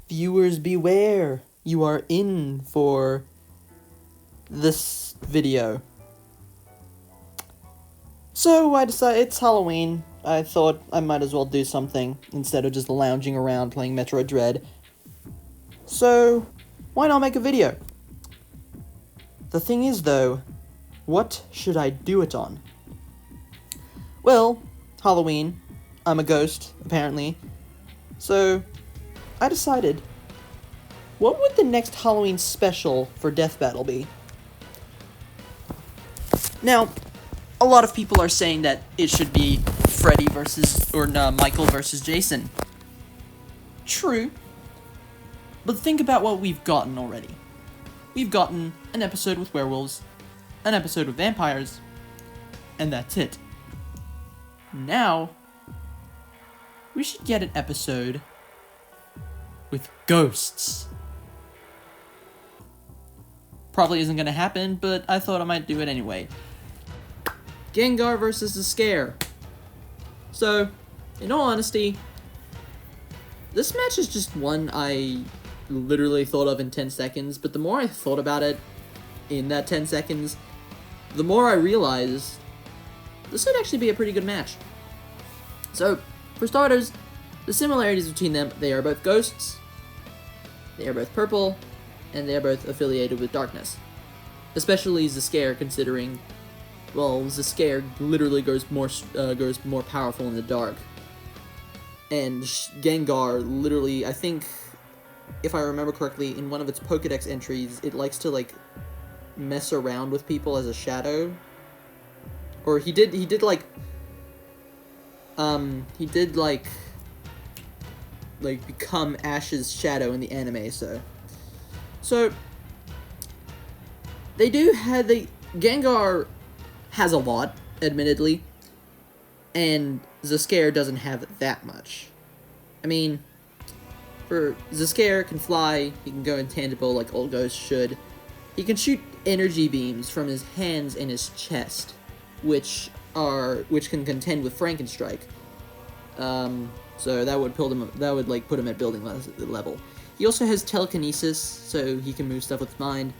Viewers beware, you are in for this video. So I decided it's Halloween. I thought I might as well do something instead of just lounging around playing Metroid Dread. So why not make a video? The thing is though, what should I do it on? Well, Halloween. I'm a ghost, apparently. So I decided, what would the next Halloween special for Death Battle be? Now, a lot of people are saying that it should be Freddy versus, or no, Michael versus Jason. True. But think about what we've gotten already. We've gotten an episode with werewolves, an episode with vampires, and that's it. Now, we should get an episode with ghosts. Probably isn't gonna happen, but I thought I might do it anyway. Gengar versus the Scare. So, in all honesty, this match is just one I literally thought of in 10 seconds, but the more I thought about it in that 10 seconds, the more I realized this would actually be a pretty good match. So, for starters, the similarities between them, they are both ghosts, they are both purple, and they are both affiliated with darkness. Especially Zscare, considering, well, Zscare literally goes more powerful in the dark. And Gengar literally, I think, if I remember correctly, in one of its Pokédex entries, it likes to, like, mess around with people as a shadow. Or he did become Ash's shadow in the anime, so they do have Gengar has a lot, admittedly, and Zscare doesn't have that much. I mean, for Zscare can fly, he can go intangible like all ghosts should. He can shoot energy beams from his hands and his chest, which can contend with Frankenstrike. So that would put him at building level. He also has telekinesis, so he can move stuff with his mind.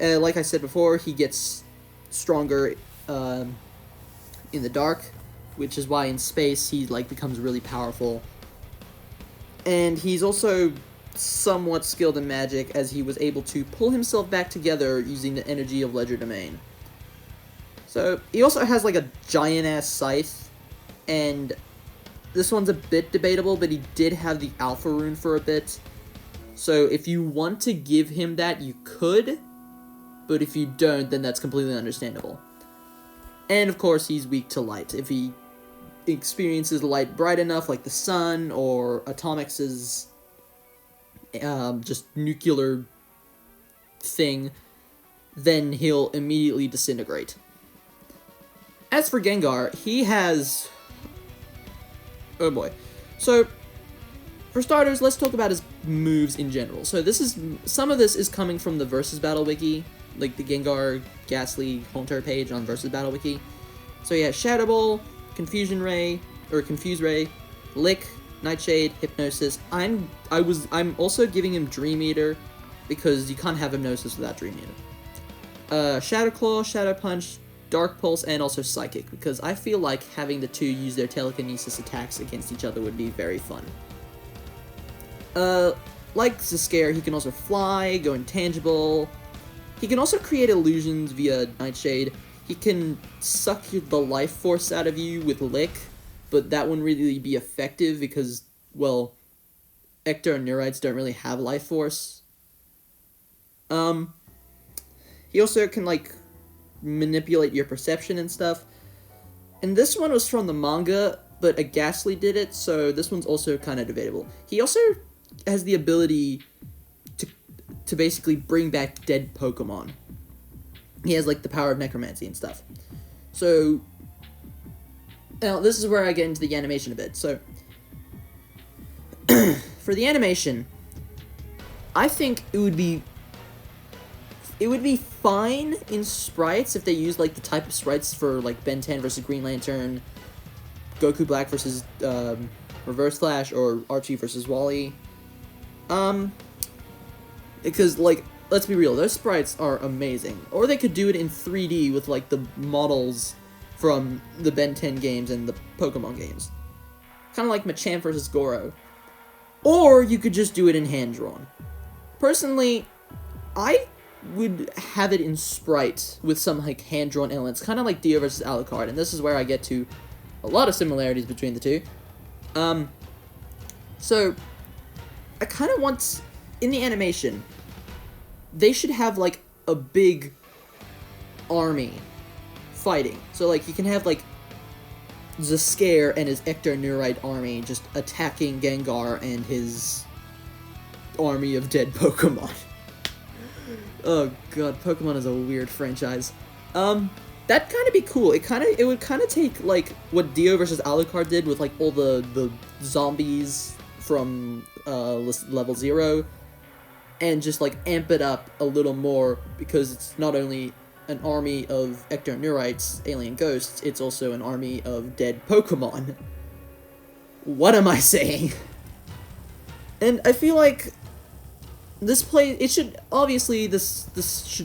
Like I said before, he gets stronger in the dark, which is why in space he becomes really powerful. And he's also somewhat skilled in magic, as he was able to pull himself back together using the energy of Ledger Domain. So he also has like a giant ass scythe, and this one's a bit debatable, but he did have the Alpha Rune for a bit. So if you want to give him that, you could, but if you don't, then that's completely understandable. And of course, he's weak to light. If he experiences light bright enough, like the sun, or Atomix's just nuclear thing, then he'll immediately disintegrate. As for Gengar, he has... oh boy. So, for starters, let's talk about his moves in general. So some of this is coming from the Versus Battle Wiki, like the Gengar Ghastly Haunter page on Versus Battle Wiki. So he has Shadow Ball, Confusion Ray, or Confuse Ray, Lick, Nightshade, Hypnosis. I'm also giving him Dream Eater, because you can't have Hypnosis without Dream Eater. Shadow Claw, Shadow Punch, Dark Pulse, and also Psychic, because I feel like having the two use their telekinesis attacks against each other would be very fun. Like Zscare, he can also fly, go intangible. He can also create illusions via Nightshade. He can suck the life force out of you with Lick, but that wouldn't really be effective because, well, Ecto and Neurites don't really have life force. He also can, manipulate your perception and stuff. And this one was from the manga, but a Ghastly did it, so this one's also kind of debatable. He also has the ability to basically bring back dead Pokemon. He has, the power of necromancy and stuff. So, now, this is where I get into the animation a bit. So, for the animation, I think it would be fine in sprites if they used, the type of sprites for, Ben 10 versus Green Lantern, Goku Black versus Reverse Flash, or Archie versus Wally. Because, like, let's be real, those sprites are amazing. Or they could do it in 3D with, like, the models from the Ben 10 games and the Pokemon games. Kind of like Machamp vs. Goro. Or you could just do it in hand-drawn. Personally, I would have it in sprite with some, like, hand-drawn elements. Kind of like Dio vs. Alucard, and this is where I get to a lot of similarities between the two. So, I kind of want, in the animation, they should have, like, a big army fighting. So, like, you can have, like, Zscair and his Ectoneurite army just attacking Gengar and his army of dead Pokemon. Oh god, Pokemon is a weird franchise. That'd kind of be cool. It would kind of take, like, what Dio vs. Alucard did with, like, all the zombies from level 0, and just, like, amp it up a little more, because it's not only an army of Ectoneurites, alien ghosts, it's also an army of dead Pokemon. What am I saying? And I feel like this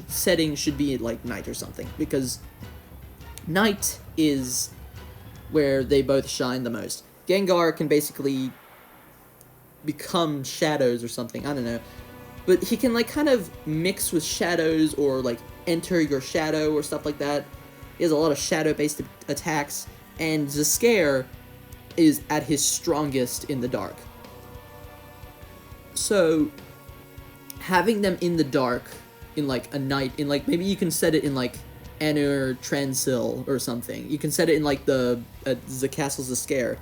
setting should be like night or something, because night is where they both shine the most. Gengar can basically become shadows or something, I don't know. But he can, like, kind of mix with shadows, or, like, enter your shadow or stuff like that. He has a lot of shadow-based attacks, and Zscair is at his strongest in the dark. So, having them in the dark, in, like, a night, in, like, maybe you can set it in, like, Anur Transil or something. You can set it in, like, the Castle Zscair.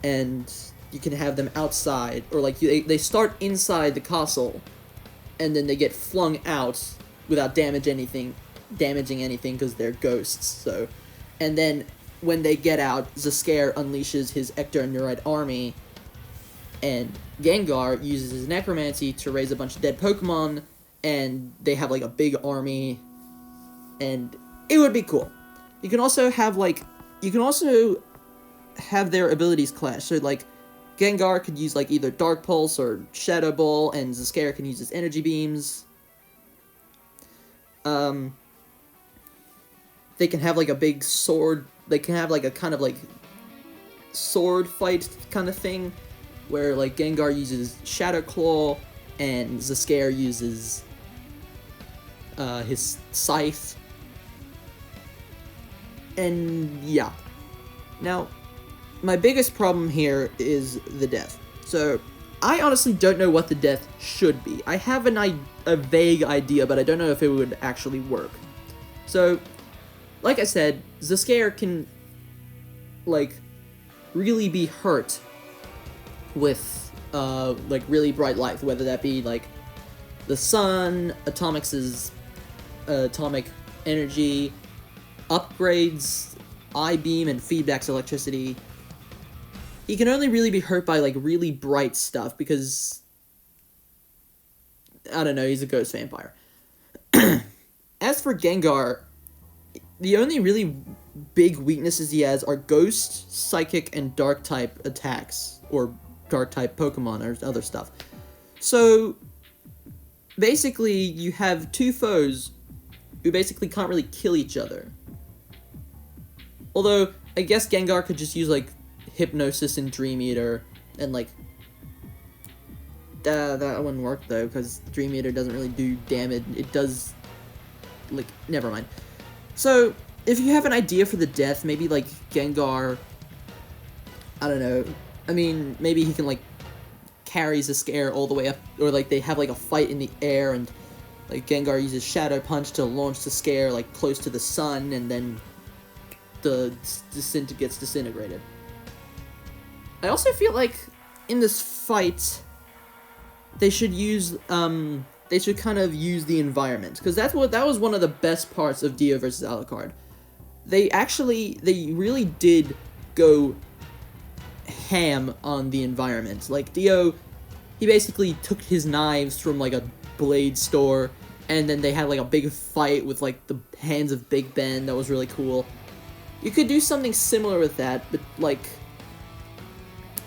And you can have them outside, or, like, they start inside the castle, and then they get flung out without damaging anything, because they're ghosts, so. And then, when they get out, Zscair unleashes his Ectoneurite army, and Gengar uses his necromancy to raise a bunch of dead Pokemon, and they have, like, a big army, and it would be cool. You can also have their abilities clash, so, like, Gengar could use, like, either Dark Pulse or Shadow Ball, and Zscair can use his energy beams. They can have, like, a big sword, they can have, like, a kind of, like, sword fight kind of thing, where, like, Gengar uses Shadow Claw, and Zscair uses, his Scythe. And, yeah. Now, my biggest problem here is the death. So, I honestly don't know what the death should be. I have a vague idea, but I don't know if it would actually work. So, like I said, Zscair can, like, really be hurt with, like, really bright light, whether that be, like, the sun, Atomix's atomic energy, upgrades, I-beam, and feedback's electricity. He can only really be hurt by, like, really bright stuff, because, I don't know, he's a ghost vampire. As for Gengar, the only really big weaknesses he has are Ghost, Psychic, and Dark-type attacks, or Dark-type Pokemon, or other stuff. So, basically, you have two foes who basically can't really kill each other. Although, I guess Gengar could just use, like, Hypnosis and Dream Eater, and, like, that wouldn't work, though, because Dream Eater doesn't really do damage. It does, like, never mind. So, if you have an idea for the death, maybe, like, Gengar, I don't know, I mean, maybe he can, like, carry Zscair all the way up, or, like, they have, like, a fight in the air, and, like, Gengar uses Shadow Punch to launch Zscair, like, close to the sun, and then the gets disintegrated. I also feel like in this fight, they should use, they should kind of use the environment, because that was one of the best parts of Dio vs. Alucard. They really did go ham on the environment. Like, Dio, he basically took his knives from, like, a blade store, and then they had, like, a big fight with, like, the hands of Big Ben. That was really cool. You could do something similar with that, but, like,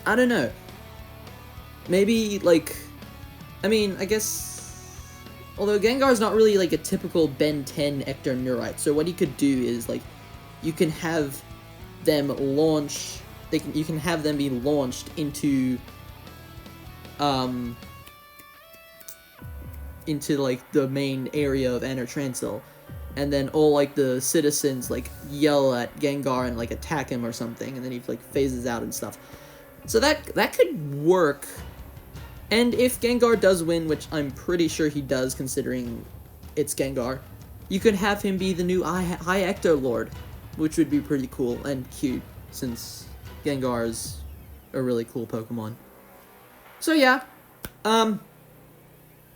I don't know. maybe, like, I mean, I guess, although Gengar's not really, like, a typical Ben 10 Ectoneurite, so what you could do is, like, you can have them launch, you can have them be launched into, like, the main area of Anartransil, and then all, like, the citizens, like, yell at Gengar and, like, attack him or something, and then he, like, phases out and stuff. So that could work. And if Gengar does win, which I'm pretty sure he does considering it's Gengar, you could have him be the new High Ecto Lord, which would be pretty cool and cute, since Gengar is a really cool Pokemon. So yeah,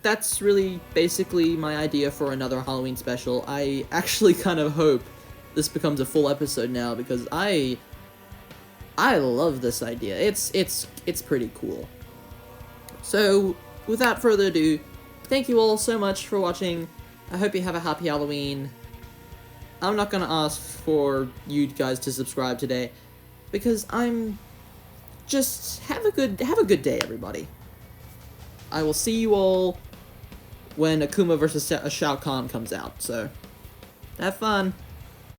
that's really basically my idea for another Halloween special. I actually kind of hope this becomes a full episode now, because I love this idea. It's pretty cool. So, without further ado, thank you all so much for watching. I hope you have a happy Halloween. I'm not gonna ask for you guys to subscribe today, because I'm just have a good day, everybody. I will see you all when Akuma vs. Shao Kahn comes out, so have fun.